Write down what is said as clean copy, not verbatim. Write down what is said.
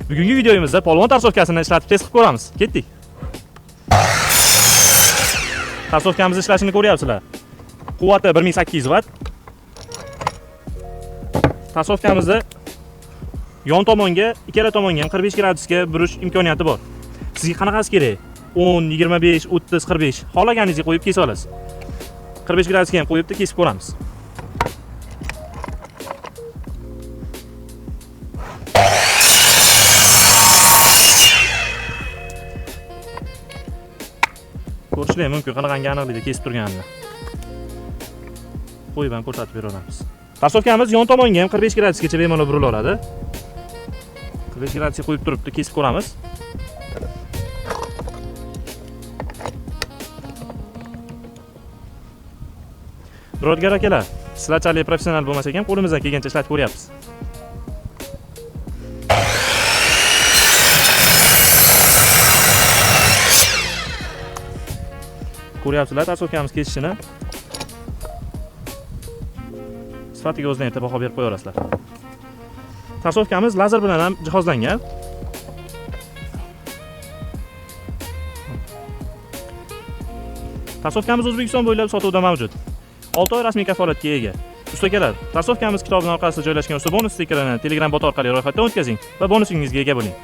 Bugungi videomizda polvon tarsovkasini ishlatib test qilib ko'ramiz. Ketdik. Tarsovkamiz ishlashini ko'ryapsizlar. Quvvati 1800 vatt. Tarsovkamizni yon tomonga, ikkala tomonga ham 45 gradusga burish imkoniyati bor. Sizga qanaqasi kerak? 10, 25, 30, 45 xohlaganingizga qo'yib kesa olasiz. 45 gradusga ham qo'yibdi, kesib ko'ramiz. Ko'rishlar mumkin qanaqangi aniqlikda kesib turganini. Qo'yib ham ko'rsatib beramiz. Tarsovkamiz yon tomonga ham 45 gradusgacha bemalol burilaveradi. 45 gradusga qo'yib turibdi, kesib ko'ramiz. Birodgar akalar, sizlarchalik professional bo'lmasa ham qo'limizdan kelgancha ishlatib ko'ryapmiz. Ko'ryapsizlar tarsovkamiz kesishini. Sifatiga o'zidan erta baho berib qo'yaverasizlar. Tarsovkamiz lazer bilan ham jihozlangan. Tarsovkamiz O'zbekiston bo'ylab sotuvda mavjud. 6 oy rasmiy kafolatga ega. Ustakalar, tarsovkamiz kitobining orqasida joylashgan usta bonus stikerini Telegram bot orqali ro'yxatdan o'tkazing va bonusingizga ega bo'ling.